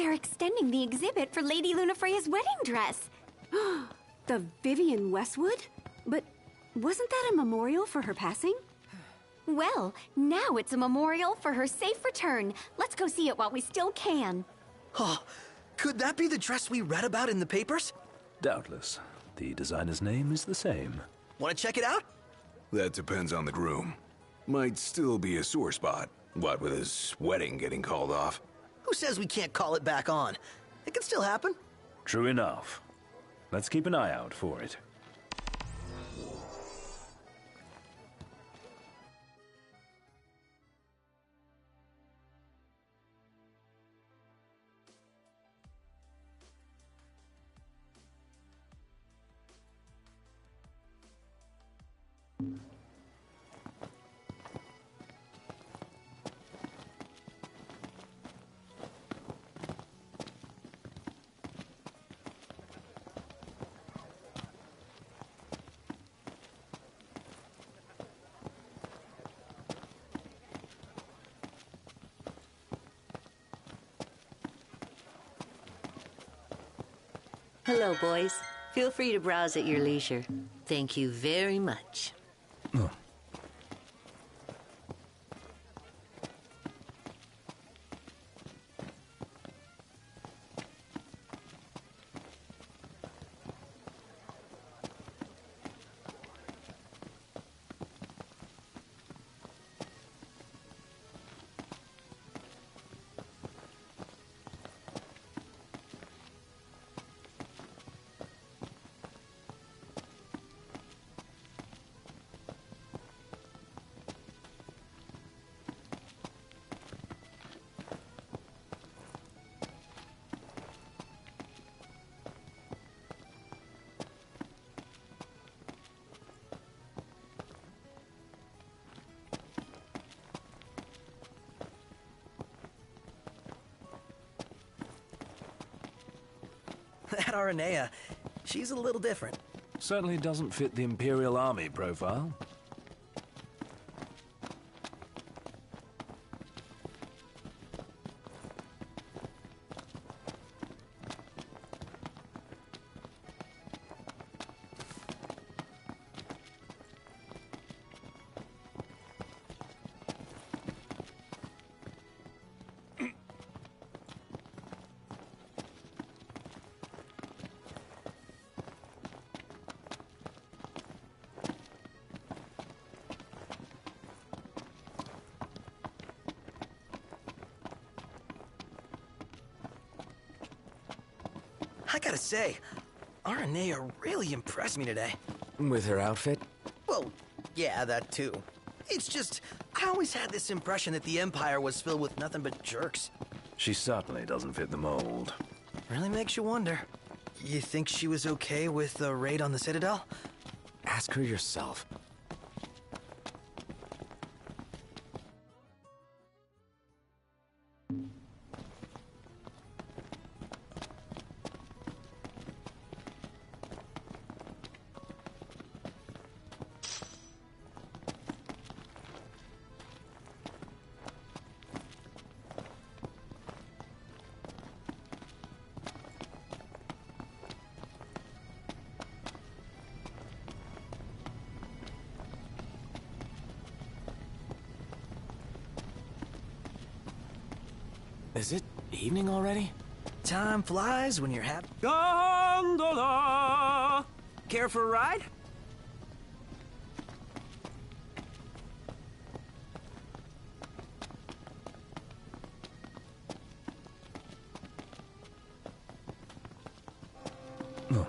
They're extending the exhibit for Lady Lunafreya's wedding dress. The Vivienne Westwood? But wasn't that a memorial for her passing? Well, now it's a memorial for her safe return. Let's go see it while we still can. Oh, could that be the dress we read about in the papers? Doubtless. The designer's name is the same. Want to check it out? That depends on the groom. Might still be a sore spot. What with his wedding getting called off? Who says we can't call it back on? It can still happen. True enough. Let's keep an eye out for it. Hello, boys. Feel free to browse at your leisure. Thank you very much. Oh. That Aranea, she's a little different. Certainly doesn't fit the Imperial Army profile. I gotta say, Aranea really impressed me today. With her outfit? Well, yeah, that too. It's just, I always had this impression that the Empire was filled with nothing but jerks. She certainly doesn't fit the mold. Really makes you wonder. You think she was okay with the raid on the Citadel? Ask her yourself. Is it evening already? Time flies when you're happy. Gondola! Care for a ride? Oh.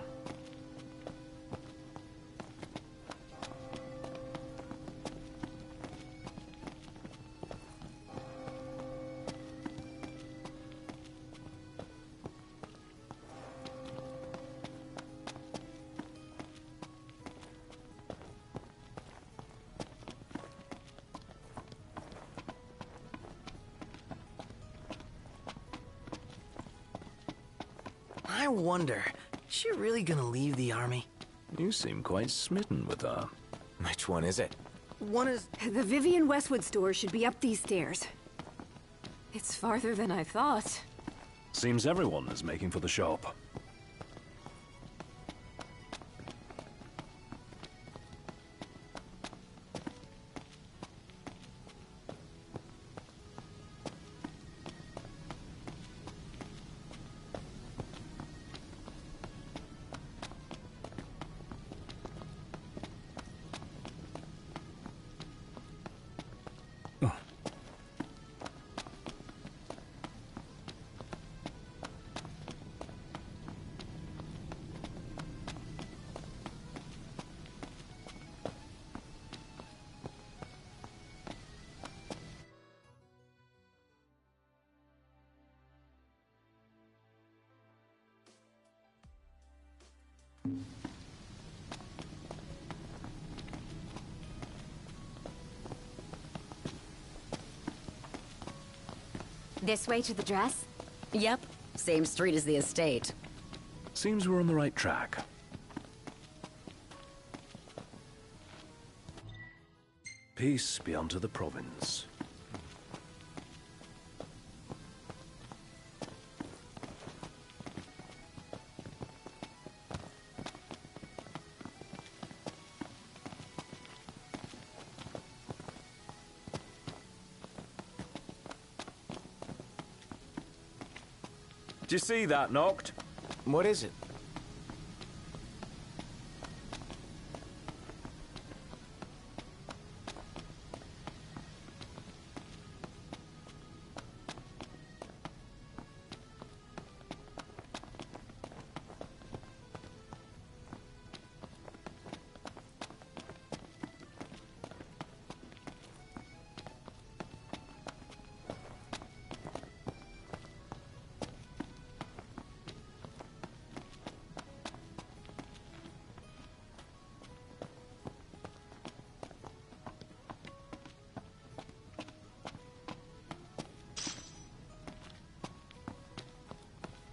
I wonder, is she really gonna leave the army? You seem quite smitten with her. Which one is it? One is... The Vivienne Westwood store should be up these stairs. It's farther than I thought. Seems everyone is making for the shop. This way to the dress? Yep, same street as the estate. Seems we're on the right track. Peace be unto the province. Did you see that, Noct? What is it?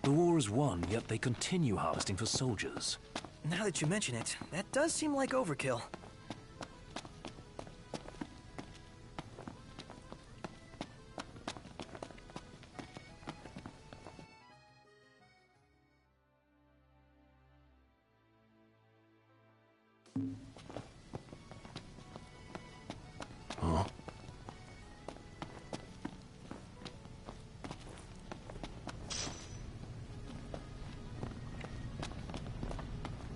The war is won, yet they continue harvesting for soldiers. Now that you mention it, that does seem like overkill. Huh?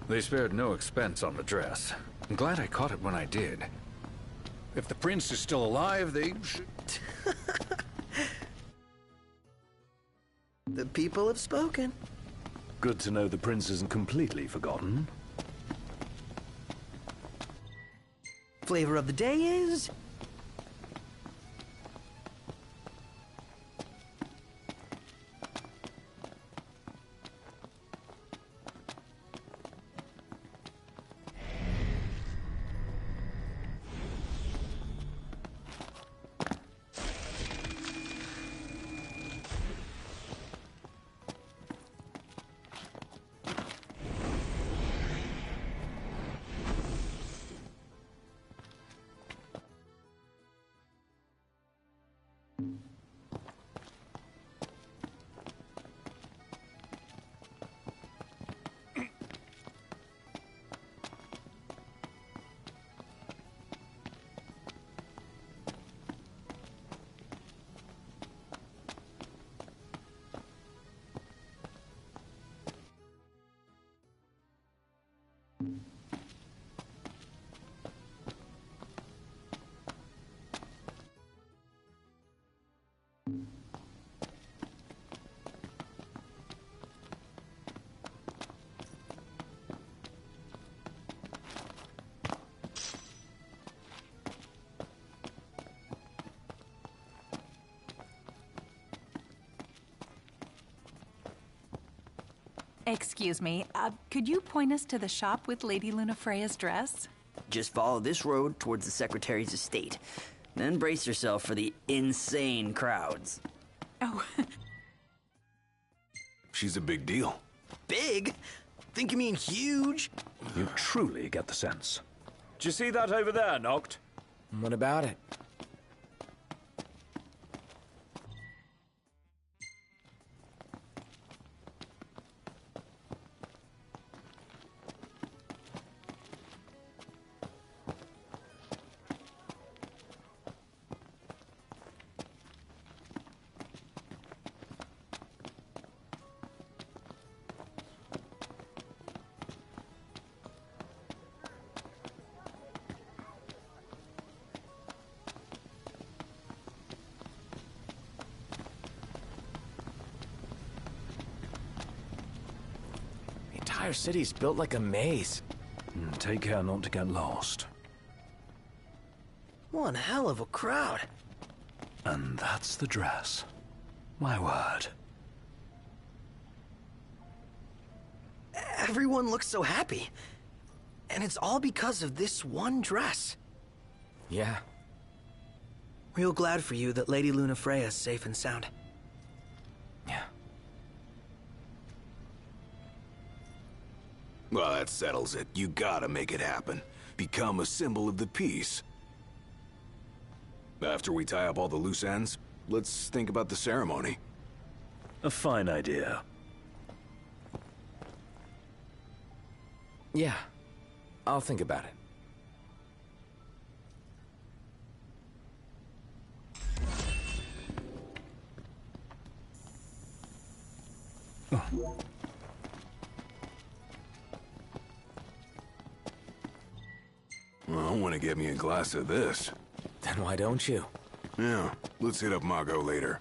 They spared no expense on the dress. I'm glad I caught it when I did. If the prince is still alive, they should... The people have spoken. Good to know the prince isn't completely forgotten. Flavor of the day is... Excuse me, could you point us to the shop with Lady Lunafreya's dress? Just follow this road towards the Secretary's estate. Then brace yourself for the insane crowds. Oh. She's a big deal. Big? Think you mean huge? You truly get the sense. Did you see that over there, Noct? What about it? entire city's built like a maze. Take care not to get lost. One hell of a crowd. And that's the dress. My word. Everyone looks so happy. And it's all because of this one dress. Yeah. Real glad for you that Lady Lunafreya's safe and sound. Yeah. Well, that settles it. You gotta make it happen. Become a symbol of the peace. After we tie up all the loose ends, let's think about the ceremony. A fine idea. Yeah. I'll think about it. Well, I want to get me a glass of this. Then why don't you? Yeah, let's hit up Margot later.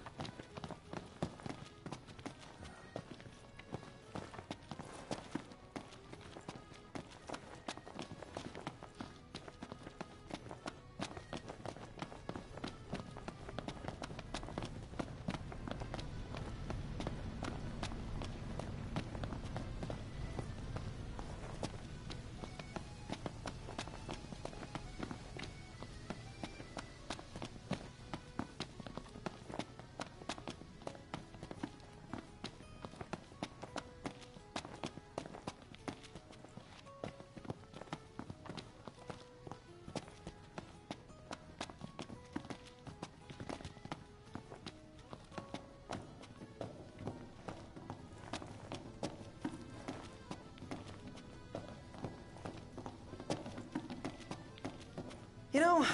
You know,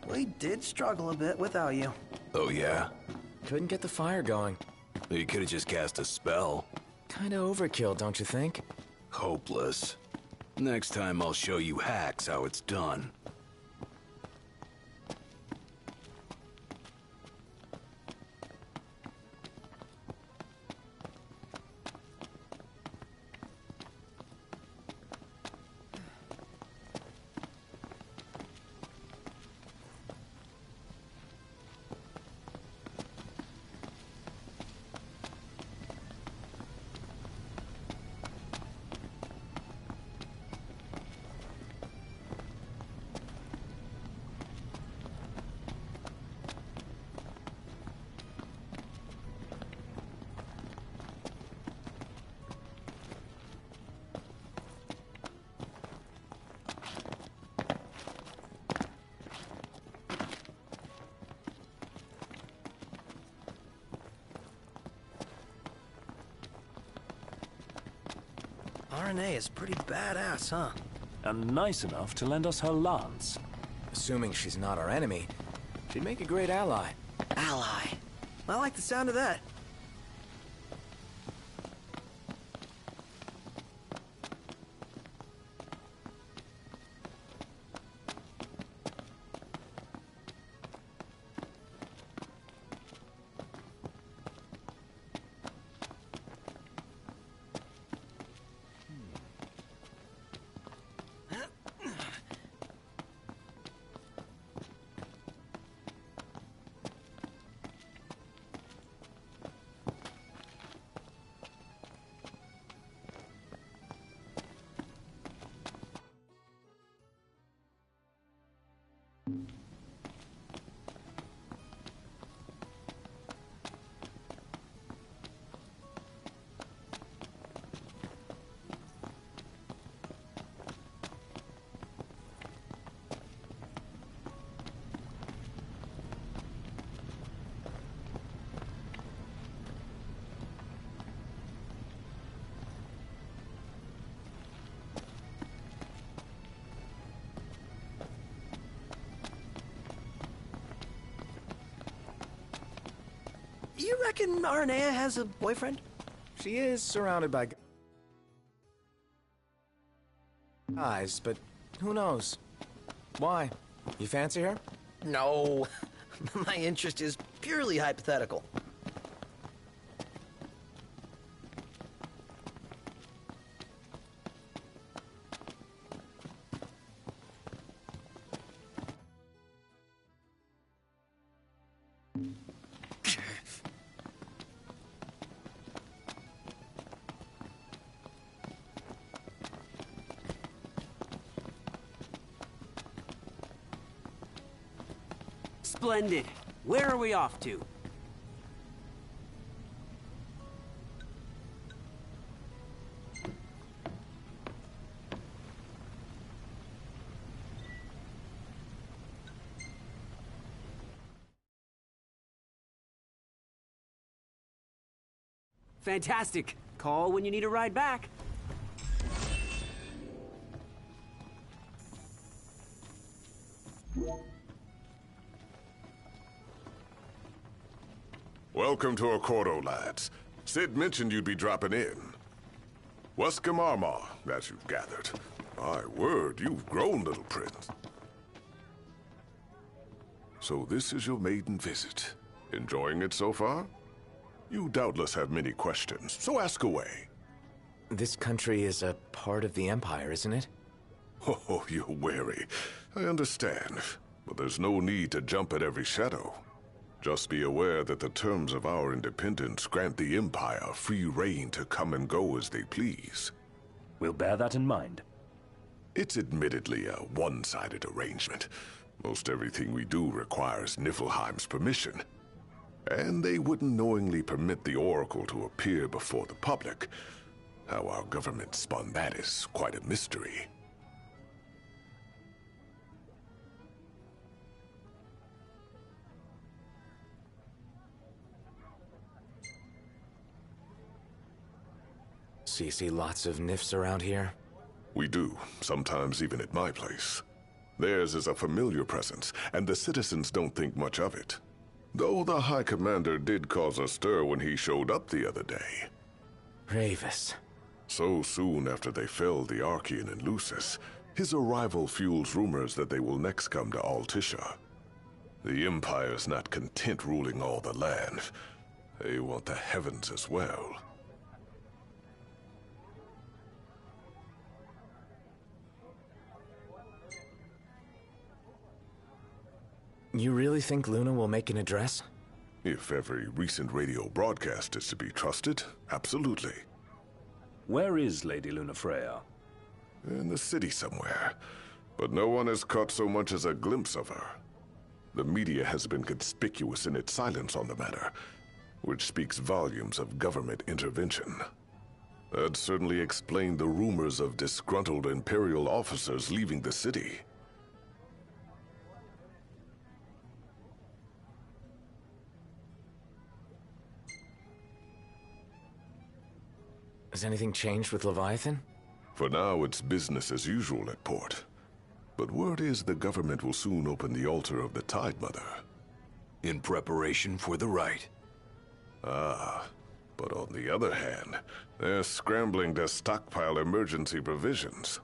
we did struggle a bit without you. Oh, yeah? Couldn't get the fire going. You could've just cast a spell. Kinda overkill, don't you think? Hopeless. Next time I'll show you hacks how it's done. RNA is pretty badass, huh? And nice enough to lend us her lance. Assuming she's not our enemy, she'd make a great ally. Ally. I like the sound of that. You reckon Aranea has a boyfriend? She is surrounded by guys, but who knows? Why? You fancy her? No. My interest is purely hypothetical. Splendid. Where are we off to? Fantastic. Call when you need a ride back. Welcome to Accordo, lads. Sid mentioned you'd be dropping in. Wescamarma, as you've gathered. My word, you've grown, little prince. So this is your maiden visit. Enjoying it so far? You doubtless have many questions, so ask away. This country is a part of the Empire, isn't it? Oh, you're wary. I understand. But there's no need to jump at every shadow. Just be aware that the terms of our independence grant the Empire free reign to come and go as they please. We'll bear that in mind. It's admittedly a one-sided arrangement. Most everything we do requires Niflheim's permission. And they wouldn't knowingly permit the Oracle to appear before the public. How our government spun that is quite a mystery. So you see lots of Nifs around here? We do, sometimes even at my place. Theirs is a familiar presence, and the citizens don't think much of it. Though the High Commander did cause a stir when he showed up the other day. Ravus. So soon after they felled the Archean and Lucis, his arrival fuels rumors that they will next come to Altissia. The Empire's not content ruling all the land. They want the heavens as well. You really think Luna will make an address? If every recent radio broadcast is to be trusted, absolutely. Where is Lady Lunafreya? In the city somewhere, but no one has caught so much as a glimpse of her. The media has been conspicuous in its silence on the matter, which speaks volumes of government intervention. That certainly explained the rumors of disgruntled Imperial officers leaving the city. Has anything changed with Leviathan? For now, it's business as usual at port. But word is the government will soon open the altar of the Tide Mother. In preparation for the rite. Ah, but on the other hand, they're scrambling to stockpile emergency provisions.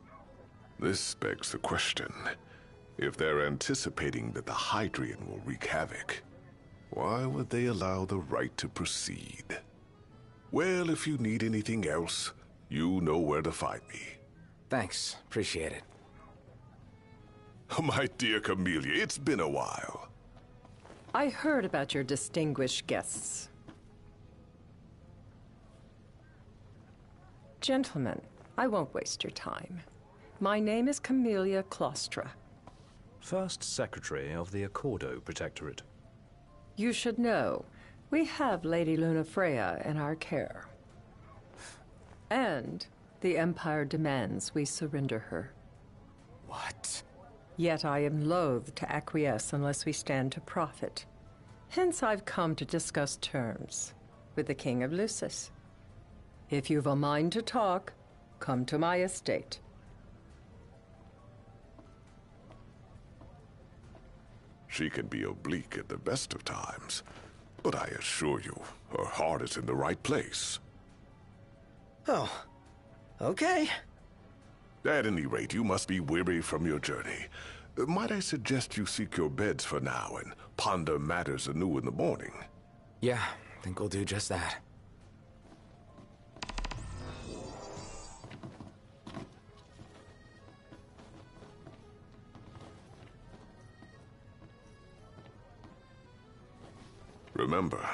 This begs the question, if they're anticipating that the Hydrian will wreak havoc, why would they allow the rite to proceed? Well, if you need anything else, you know where to find me. Thanks. Appreciate it. My dear Camellia, it's been a while. I heard about your distinguished guests. Gentlemen, I won't waste your time. My name is Camellia Claustra. First Secretary of the Accordo Protectorate. You should know, we have Lady Lunafreya in our care. And the Empire demands we surrender her. What? Yet I am loath to acquiesce unless we stand to profit. Hence I've come to discuss terms with the King of Lucis. If you've a mind to talk, come to my estate. She can be oblique at the best of times, but I assure you, her heart is in the right place. Oh, okay. At any rate, you must be weary from your journey. Might I suggest you seek your beds for now and ponder matters anew in the morning? Yeah, I think we'll do just that. Remember,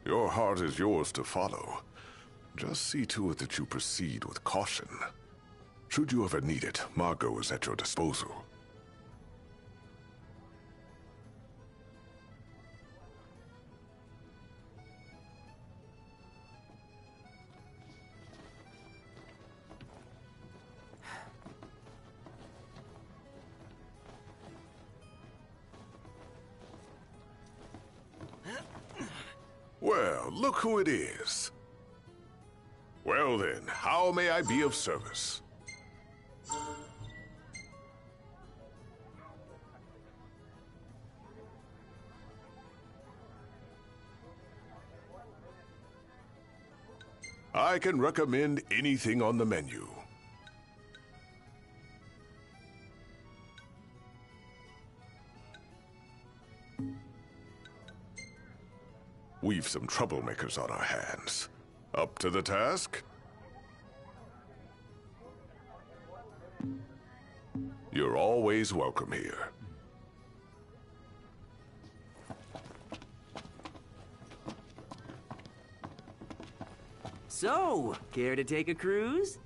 your heart is yours to follow. Just see to it that you proceed with caution. Should you ever need it, Margot is at your disposal. Well, look who it is. Well then, how may I be of service? I can recommend anything on the menu. We've some troublemakers on our hands. Up to the task? You're always welcome here. So, care to take a cruise?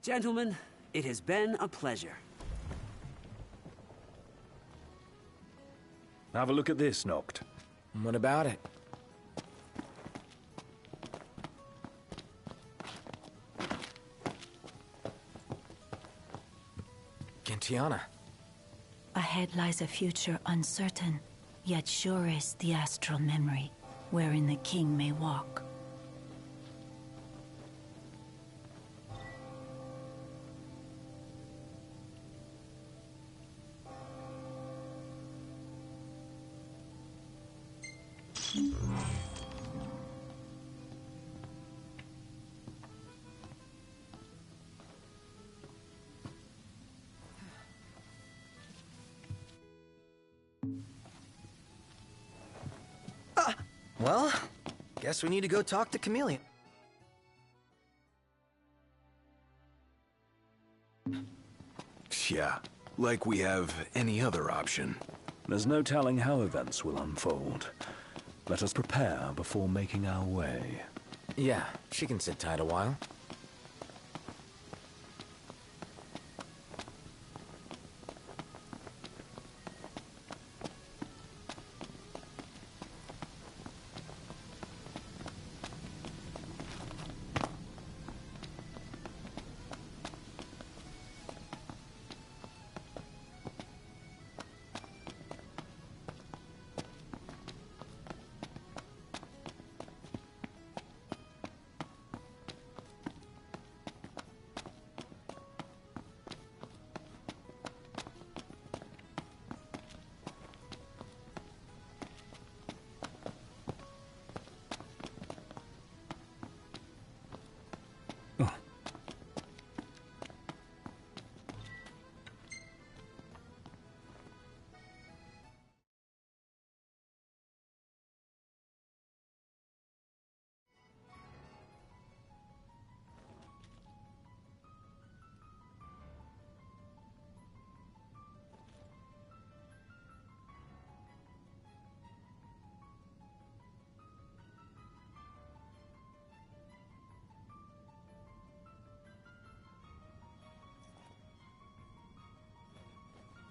Gentlemen, it has been a pleasure. Have a look at this, Noct. What about it? Gentiana. Ahead lies a future uncertain, yet sure is the astral memory, wherein the king may walk. Well, guess we need to go talk to Chameleon. Yeah, like we have any other option. There's no telling how events will unfold. Let us prepare before making our way. Yeah, she can sit tight a while.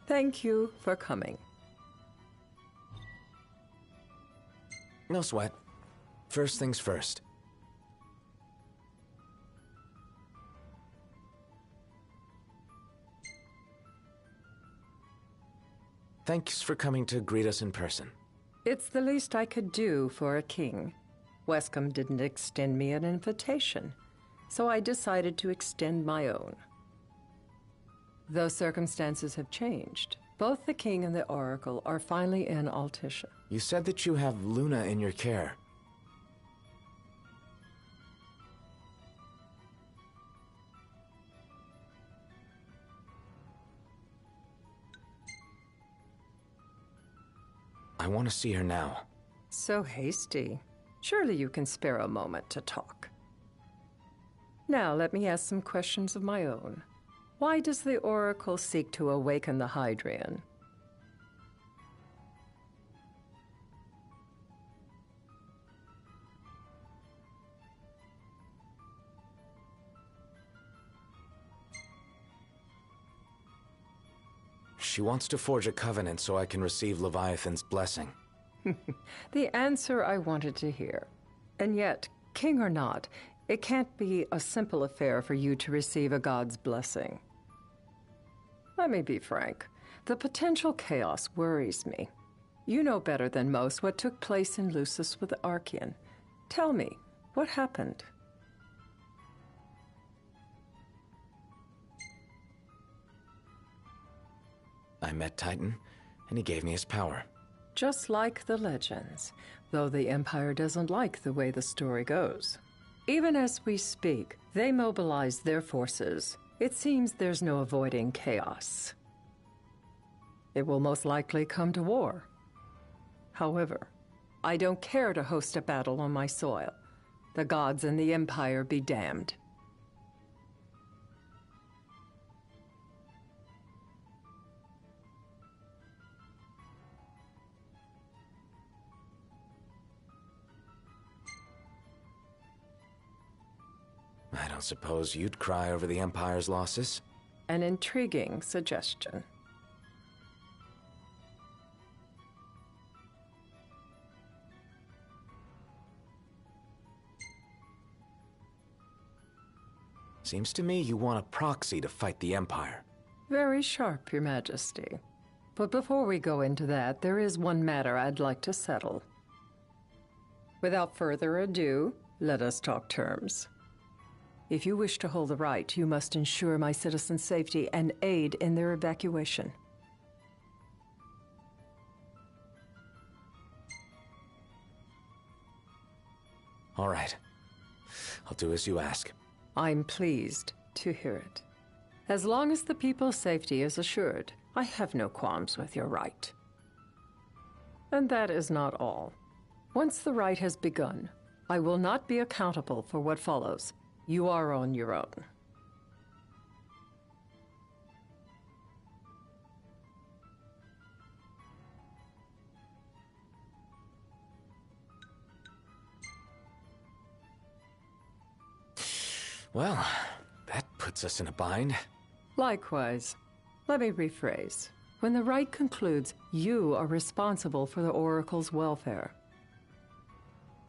Thank you for coming. No sweat. First things first. Thanks for coming to greet us in person. It's the least I could do for a king. Wescom didn't extend me an invitation, so I decided to extend my own. Though circumstances have changed, both the king and the oracle are finally in Altissia. You said that you have Luna in your care. I want to see her now. So hasty. Surely you can spare a moment to talk. Now let me ask some questions of my own. Why does the Oracle seek to awaken the Hydrian? She wants to forge a covenant so I can receive Leviathan's blessing. The answer I wanted to hear. And yet, king or not, it can't be a simple affair for you to receive a god's blessing. Let me be frank. The potential chaos worries me. You know better than most what took place in Lucis with Archean. Tell me, what happened? I met Titan, and he gave me his power. Just like the legends, though the Empire doesn't like the way the story goes. Even as we speak, they mobilize their forces. It seems there's no avoiding chaos. It will most likely come to war. However, I don't care to host a battle on my soil. The gods and the Empire be damned. I don't suppose you'd cry over the Empire's losses? An intriguing suggestion. Seems to me you want a proxy to fight the Empire. Very sharp, Your Majesty. But before we go into that, there is one matter I'd like to settle. Without further ado, let us talk terms. If you wish to hold the right, you must ensure my citizens' safety and aid in their evacuation. All right. I'll do as you ask. I'm pleased to hear it. As long as the people's safety is assured, I have no qualms with your right. And that is not all. Once the rite has begun, I will not be accountable for what follows. You are on your own. Well, that puts us in a bind. Likewise. Let me rephrase. When the rite concludes, you are responsible for the Oracle's welfare.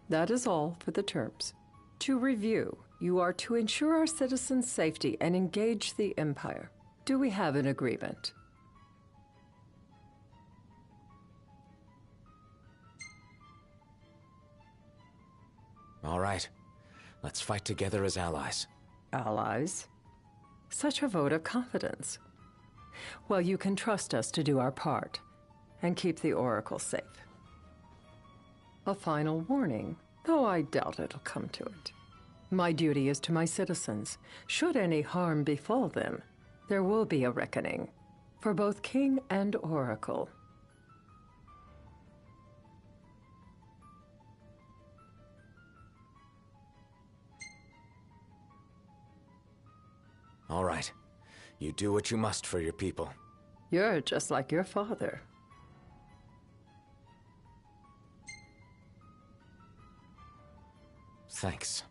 That is all for the terms. To review, you are to ensure our citizens' safety and engage the Empire. Do we have an agreement? All right. Let's fight together as allies. Allies? Such a vote of confidence. Well, you can trust us to do our part and keep the Oracle safe. A final warning, though I doubt it'll come to it. My duty is to my citizens. Should any harm befall them, there will be a reckoning for both King and Oracle. All right. You do what you must for your people. You're just like your father. Thanks.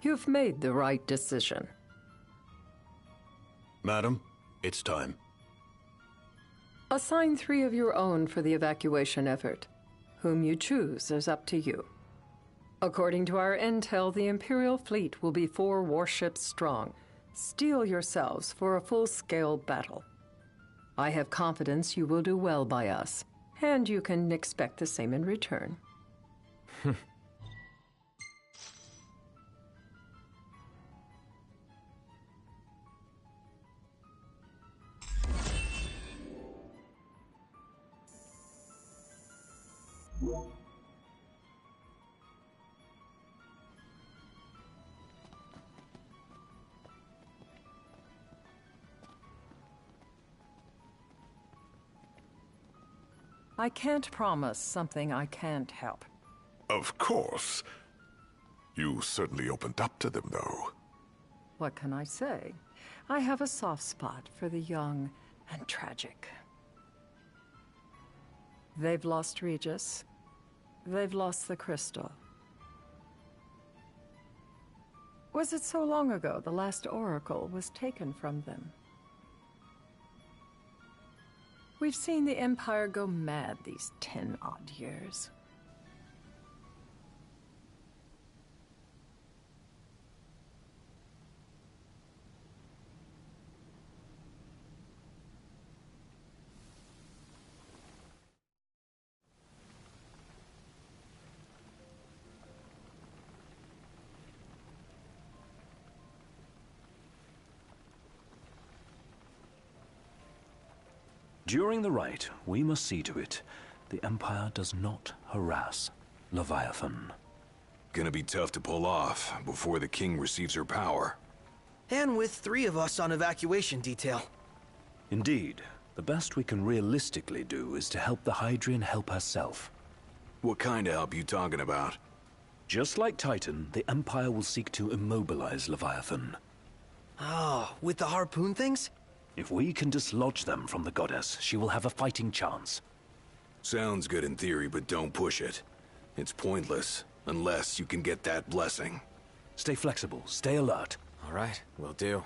You've made the right decision. Madam, it's time. Assign 3 of your own for the evacuation effort. Whom you choose is up to you. According to our intel, the Imperial fleet will be 4 warships strong. Steel yourselves for a full-scale battle. I have confidence you will do well by us, and you can expect the same in return. I can't promise something I can't help. Of course. You certainly opened up to them, though. What can I say? I have a soft spot for the young and tragic. They've lost Regis. They've lost the crystal. Was it so long ago the last oracle was taken from them? We've seen the Empire go mad these 10-odd years. During the rite, we must see to it the Empire does not harass Leviathan. Gonna be tough to pull off before the king receives her power. And with 3 of us on evacuation detail. Indeed, the best we can realistically do is to help the Hydrian help herself. What kind of help you talking about? Just like Titan, the Empire will seek to immobilize Leviathan. Oh, with the harpoon things? If we can dislodge them from the goddess, she will have a fighting chance. Sounds good in theory, but don't push it. It's pointless, unless you can get that blessing. Stay flexible, stay alert. All right, will do.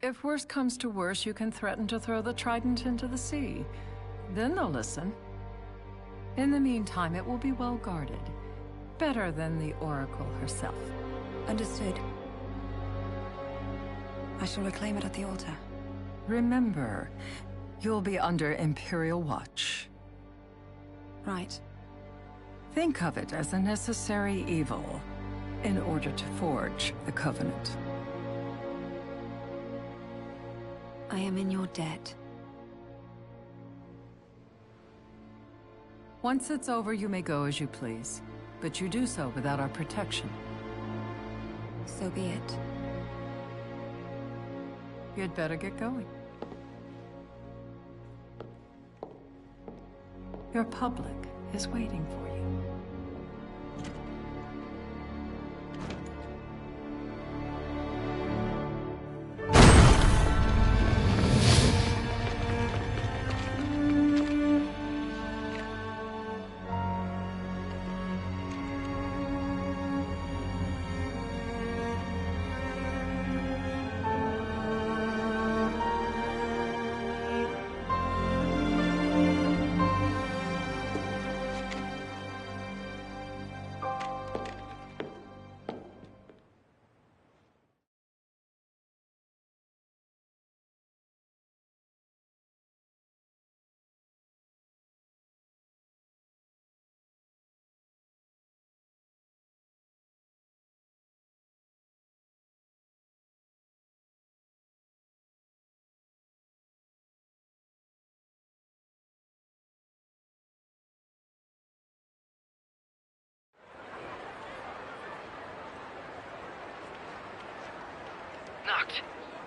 If worse comes to worse, you can threaten to throw the trident into the sea. Then they'll listen. In the meantime, it will be well guarded. Better than the Oracle herself. Understood. I shall reclaim it at the altar. Remember, you'll be under Imperial watch. Right. Think of it as a necessary evil in order to forge the Covenant. I am in your debt. Once it's over, you may go as you please. But you do so without our protection. So be it. You'd better get going. Your public is waiting for you. Noct,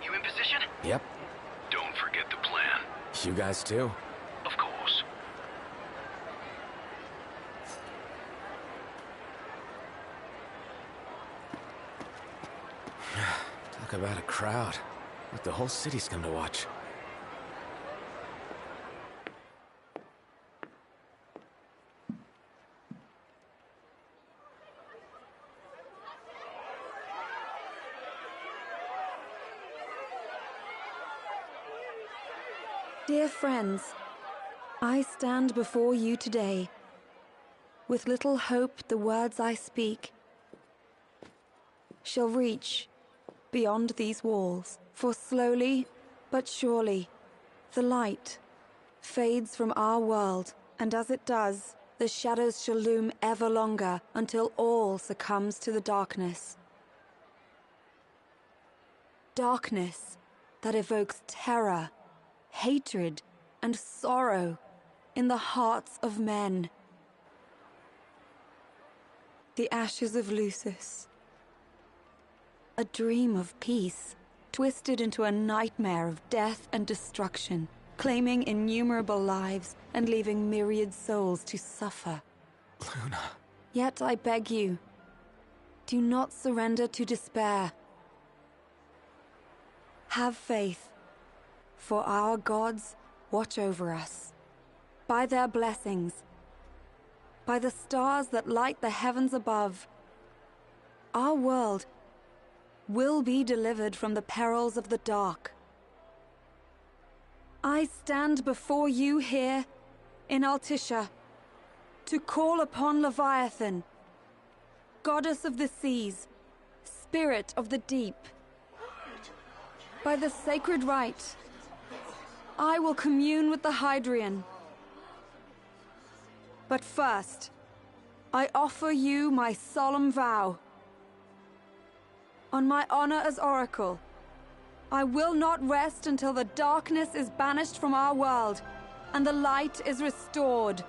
you in position? Yep. Don't forget the plan. You guys too? Of course. Talk about a crowd. Like the whole city's come to watch. Dear friends, I stand before you today. With little hope the words I speak shall reach beyond these walls. For slowly but surely, the light fades from our world, and as it does, the shadows shall loom ever longer until all succumbs to the darkness. Darkness that evokes terror, hatred, and sorrow in the hearts of men. The ashes of Lucis. A dream of peace, twisted into a nightmare of death and destruction. claiming innumerable lives and leaving myriad souls to suffer. Luna. Yet I beg you, do not surrender to despair. Have faith, for our gods watch over us. By their blessings, by the stars that light the heavens above, our world will be delivered from the perils of the dark. I stand before you here in Altissia to call upon Leviathan, goddess of the seas, spirit of the deep. By the sacred rite, I will commune with the Hydrian. But first, I offer you my solemn vow. On my honor as Oracle, I will not rest until the darkness is banished from our world and the light is restored.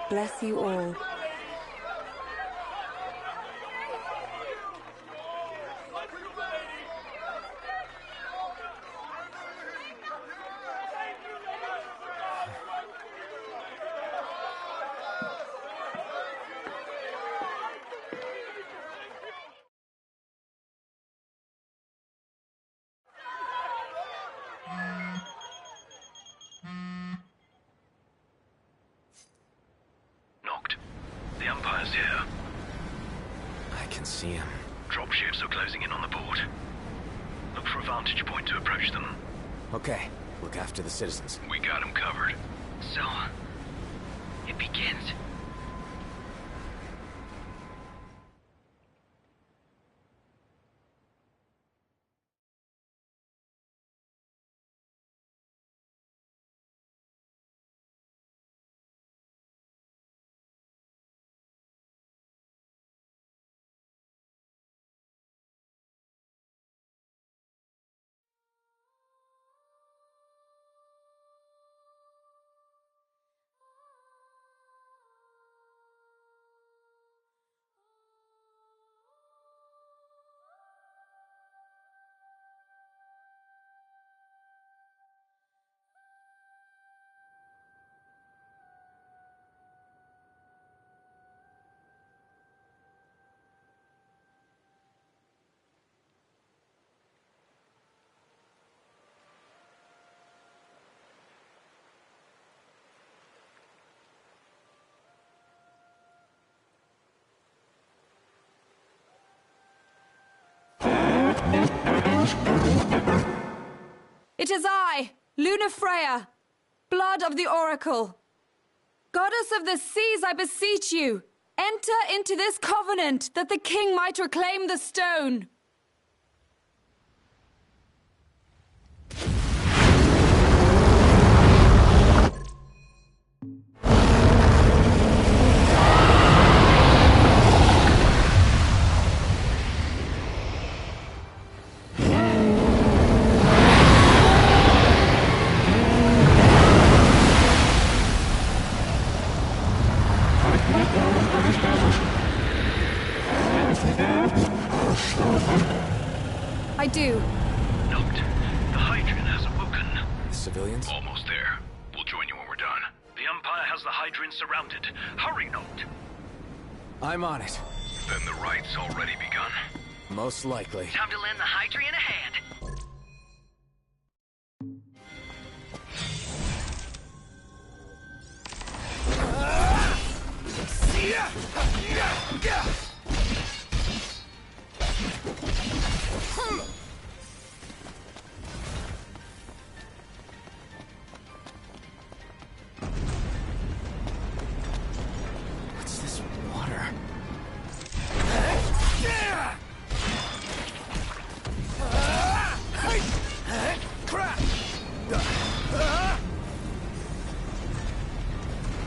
Bless you all. The Empire's here. I can see him. Dropships are closing in on the port. Look for a vantage point to approach them. Okay, look after the citizens. We got them covered. So, it begins. It is I, Lunafreya, blood of the Oracle. Goddess of the seas, I beseech you, enter into this covenant that the king might reclaim the stone. I do. Noct. The Hydrian has awoken. The civilians? Almost there. We'll join you when we're done. The Empire has the Hydrian surrounded. Hurry, Noct. I'm on it. Then the rite's already begun. Most likely. Time to lend the Hydrian a hand. What's this water?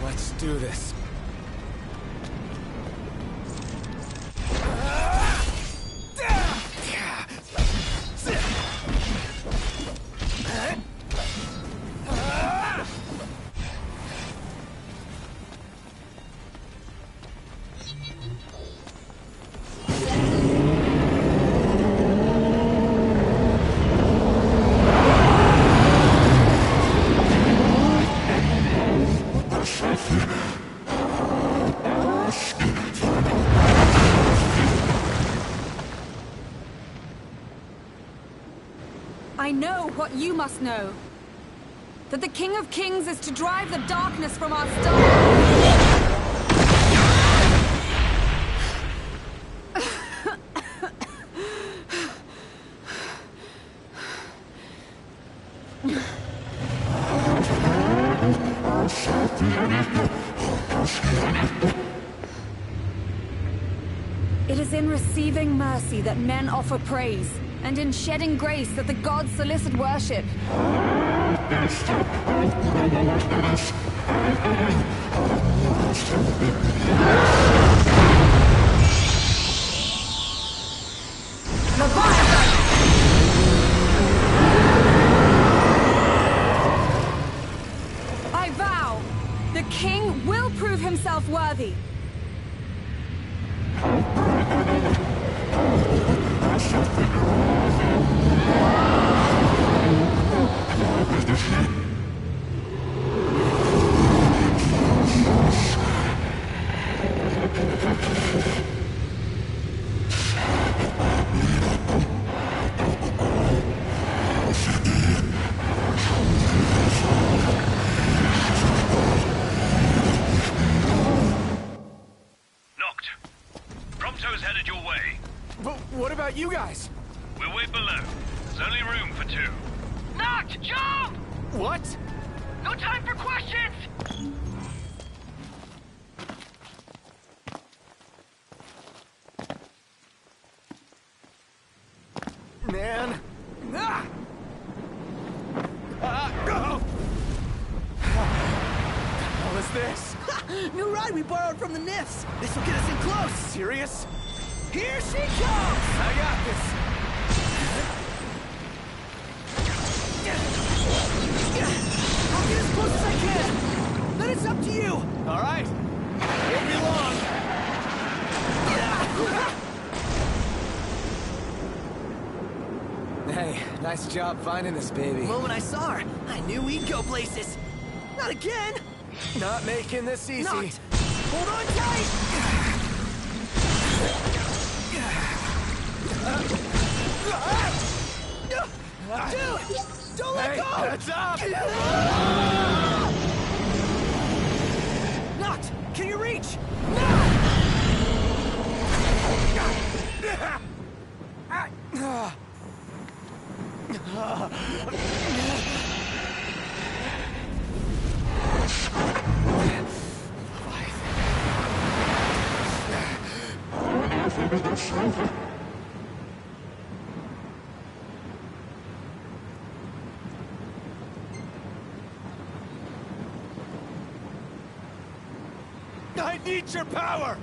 Let's do this. you must know. That the King of Kings is to drive the darkness from our stars. It is in receiving mercy that men offer praise, and in shedding grace that the gods solicit worship. I vow, the king will prove himself worthy. Knocked. Prompto's headed your way. But what about you guys? We'll wait below. There's only room for two. Knocked! Jump! What? No time for questions! Man. Ah! Go! What was this? New ride we borrowed from the Nifs. This will get us in close. Serious? Here she comes! I got this. I'll get as close as I can. Then it's up to you. All right. Won't be long. Hey, nice job finding this baby. The moment I saw her, I knew we'd go places. Not again. Not making this easy. Knocked. Hold on tight. Dude, don't let go. Heads up. Knocked. Can you reach? I need your power!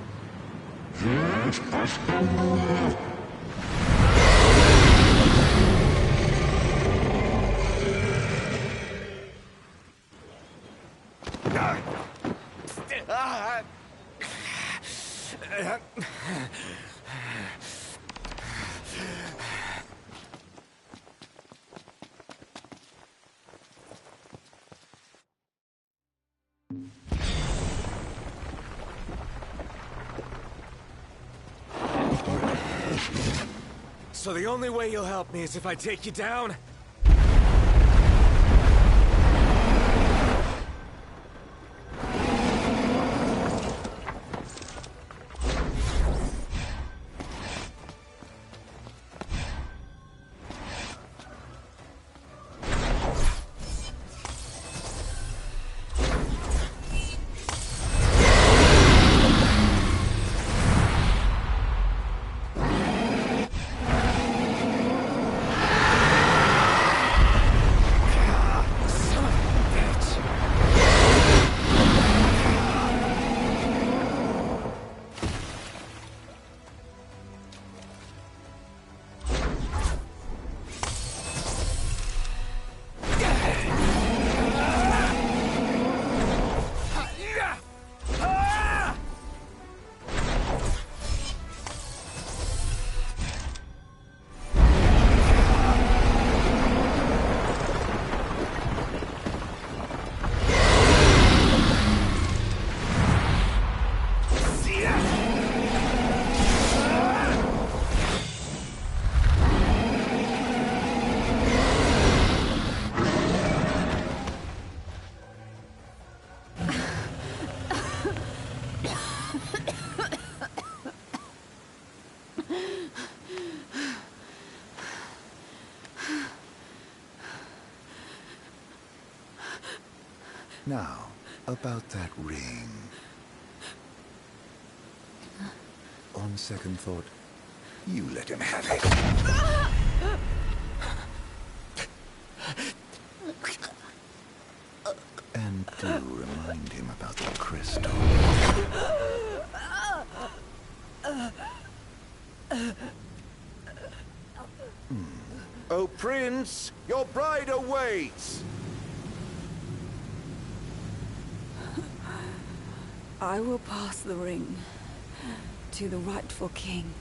So the only way you'll help me is if I take you down? Now, about that ring. On second thought, you let him have it. And do remind him about the crystal. Oh, Prince, your bride awaits! I will pass the ring to the rightful king.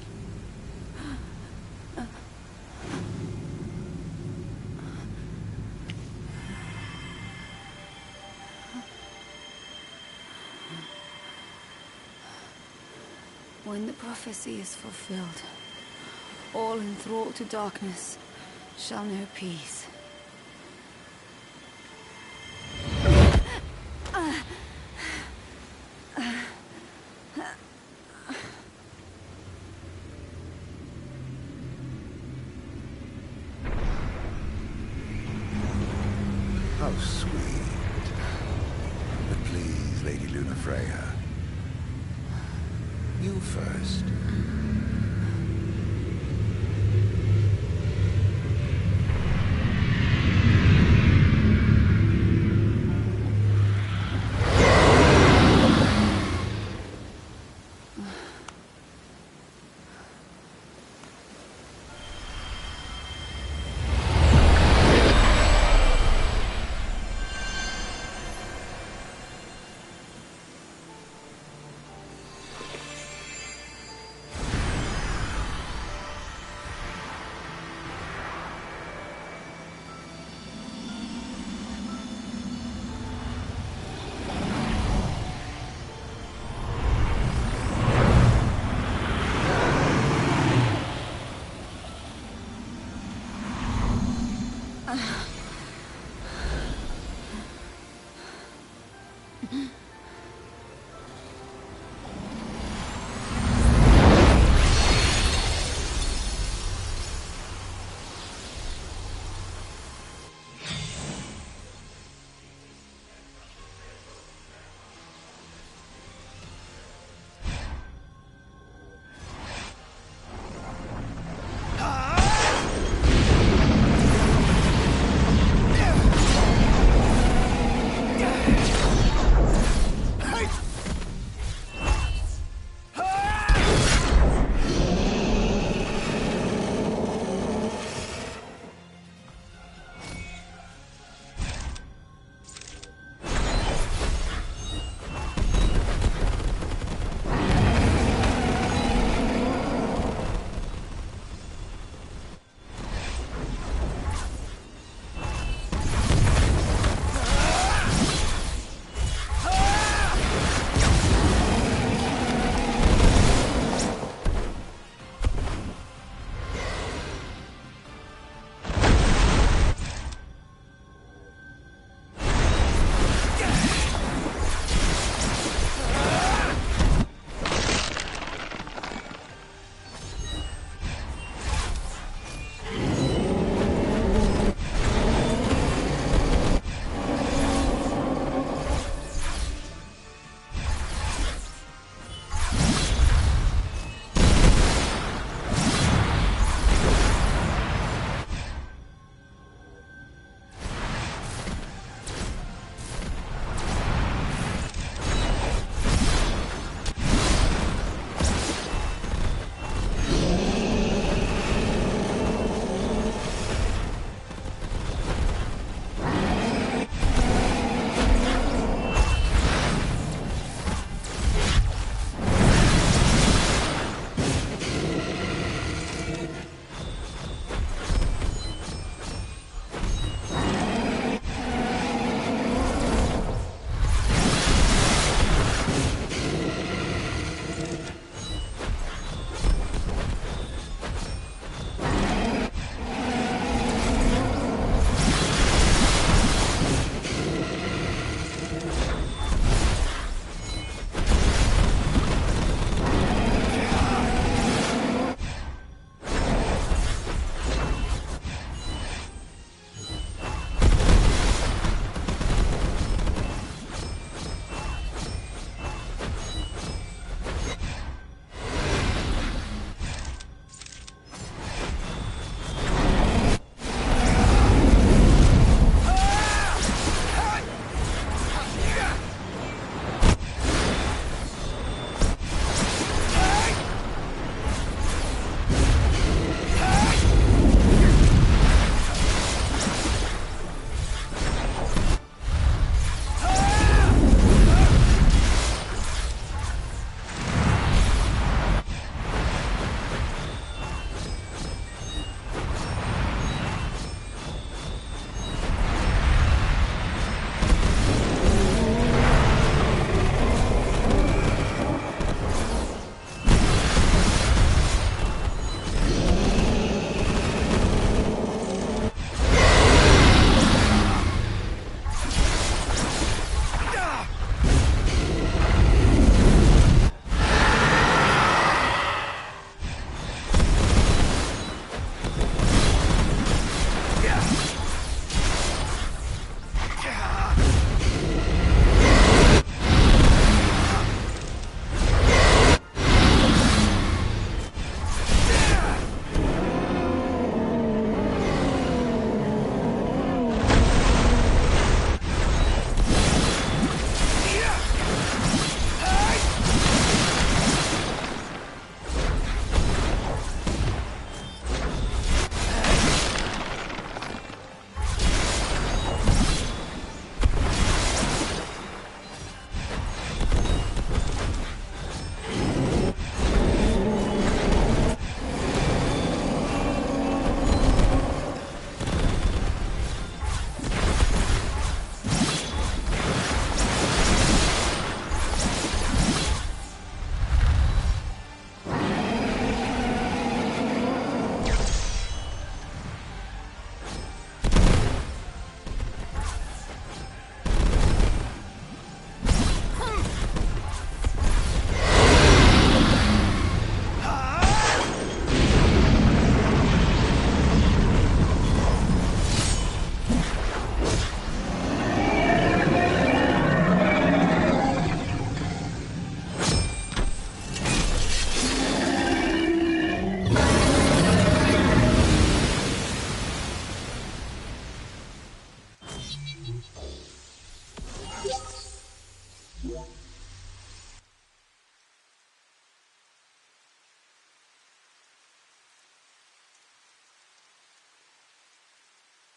When the prophecy is fulfilled, all enthralled to darkness shall know peace. How sweet. But please, Lady Lunafreya, you first.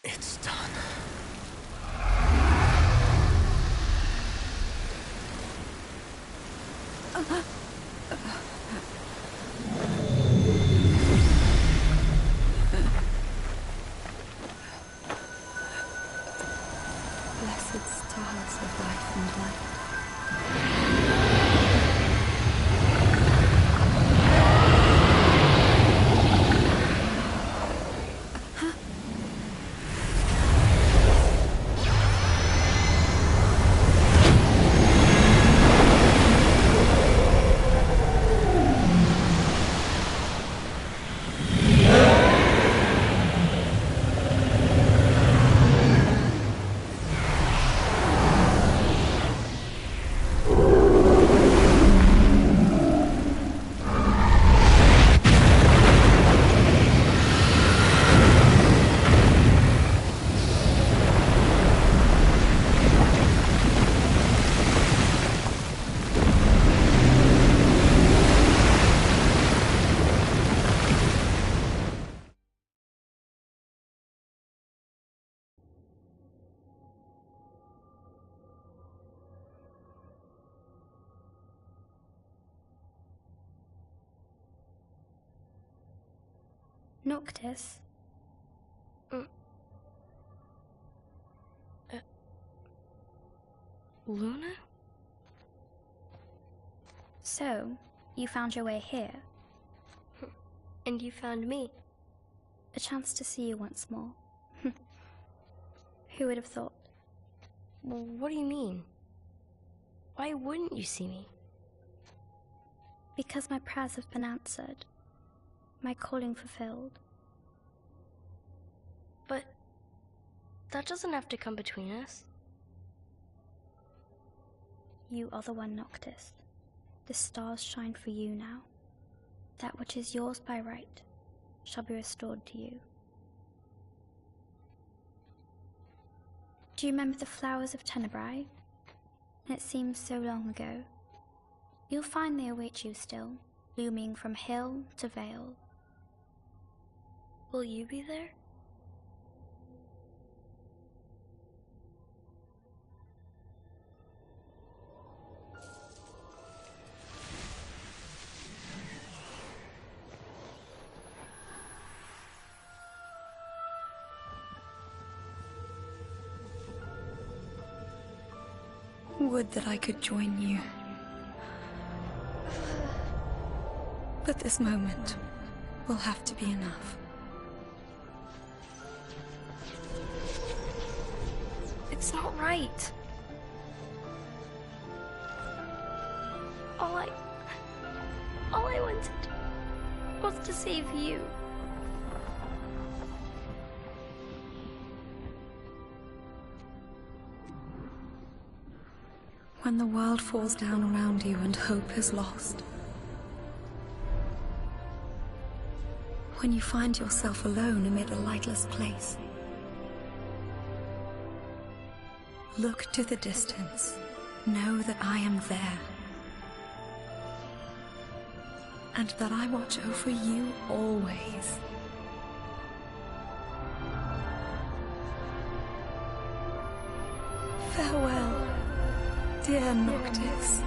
It's done. Blessed stars of life and light. Noctis? Luna? So, you found your way here. And you found me. A chance to see you once more. Who would have thought? Well, what do you mean? Why wouldn't you see me? Because my prayers have been answered. My calling fulfilled. But that doesn't have to come between us. You are the one, Noctis. The stars shine for you now. That which is yours by right shall be restored to you. Do you remember the flowers of Tenebrae? It seems so long ago. You'll find they await you still, blooming from hill to vale. Will you be there? Would that I could join you. But this moment will have to be enough. It's not right. All I wanted was to save you. When the world falls down around you and hope is lost. When you find yourself alone amid a lightless place. Look to the distance. Know that I am there. And that I watch over you always. Farewell, dear Noctis.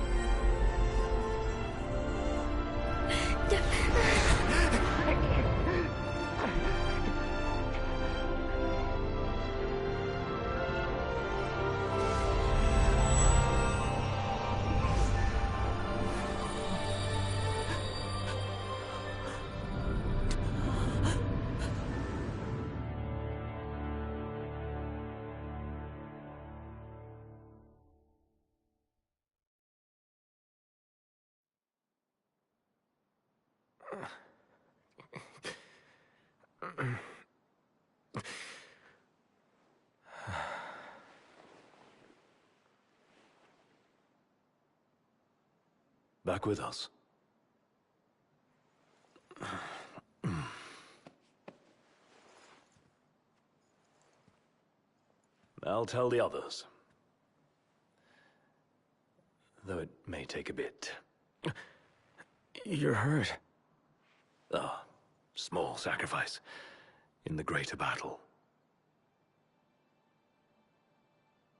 Back with us. I'll tell the others. though it may take a bit. You're hurt. Ah, small sacrifice in the greater battle.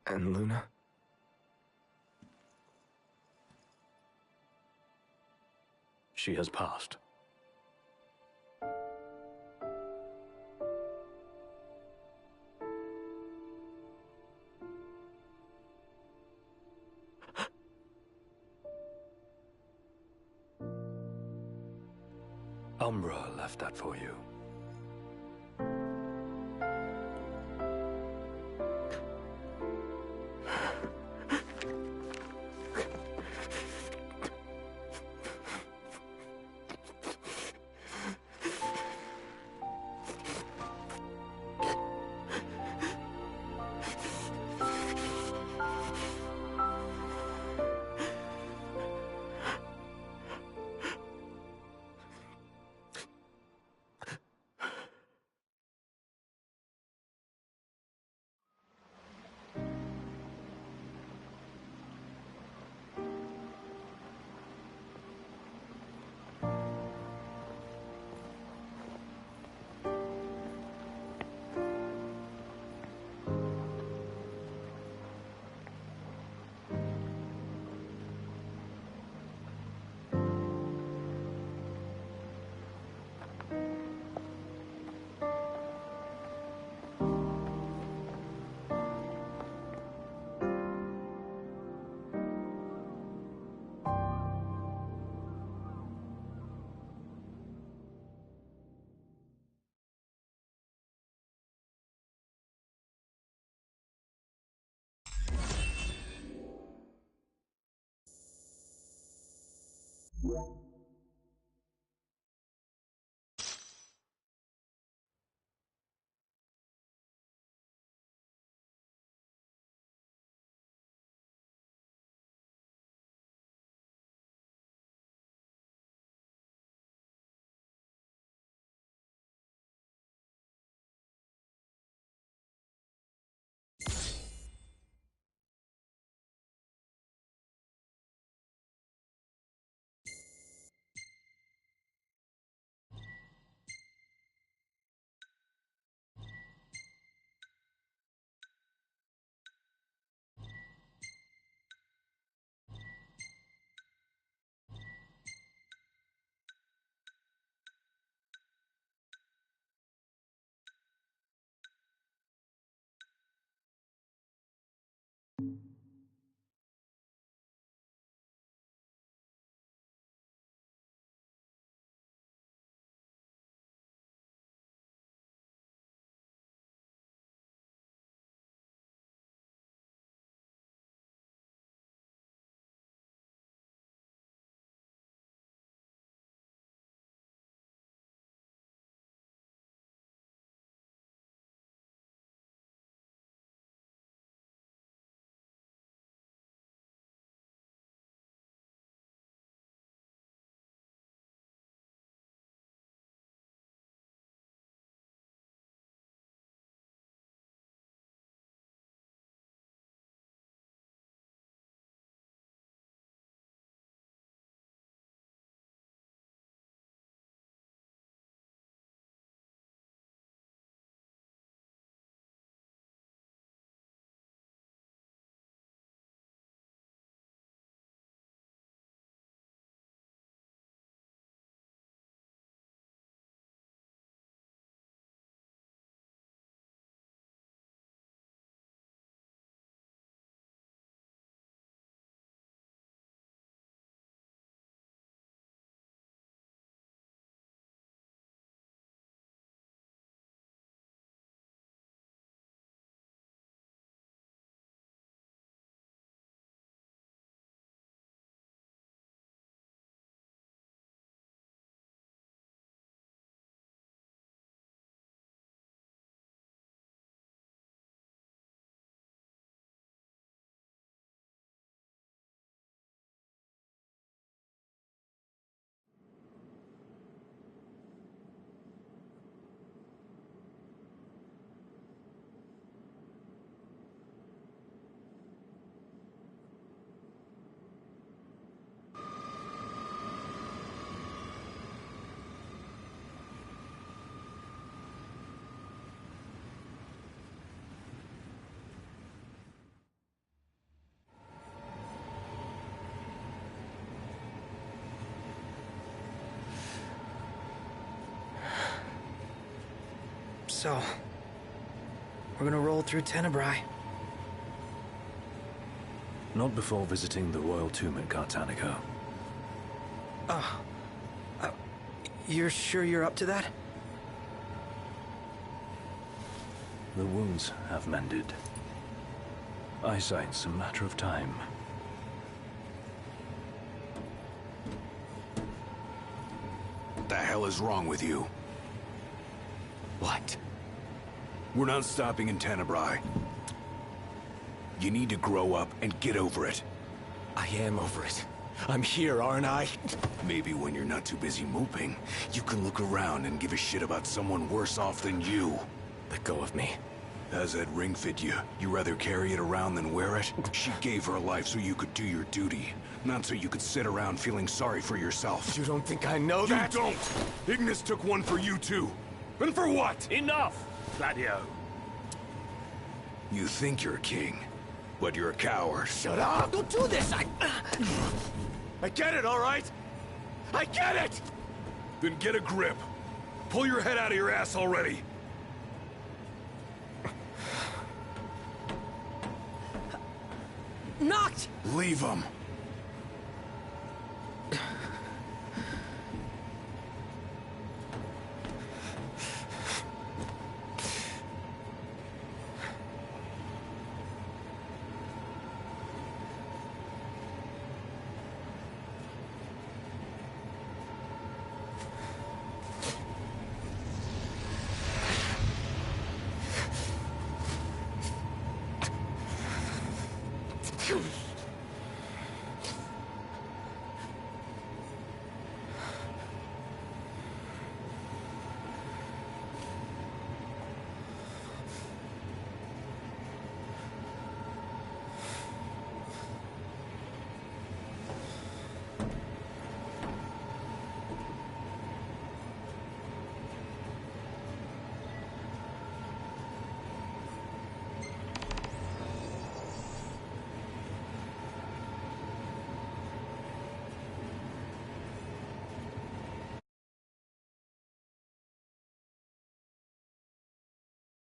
And Luna? She has passed. Umbra left that for you. So, we're gonna roll through Tenebrae. Not before visiting the royal tomb at Cartanica. You're sure you're up to that? The wounds have mended. Eyesight's a matter of time. What the hell is wrong with you? What? We're not stopping in Tenebrae. You need to grow up and get over it. I am over it. I'm here, aren't I? Maybe when you're not too busy moping, you can look around and give a shit about someone worse off than you. Let go of me. How's that ring fit you? You rather carry it around than wear it? She gave her life so you could do your duty, not so you could sit around feeling sorry for yourself. You don't think I know that? You don't! Ignis took one for you too. And for what? Enough, Gladio. You think you're a king, but you're a coward. Shut up! Don't do this! I get it, all right? I get it! Then get a grip. Pull your head out of your ass already. Knocked! Leave him. Come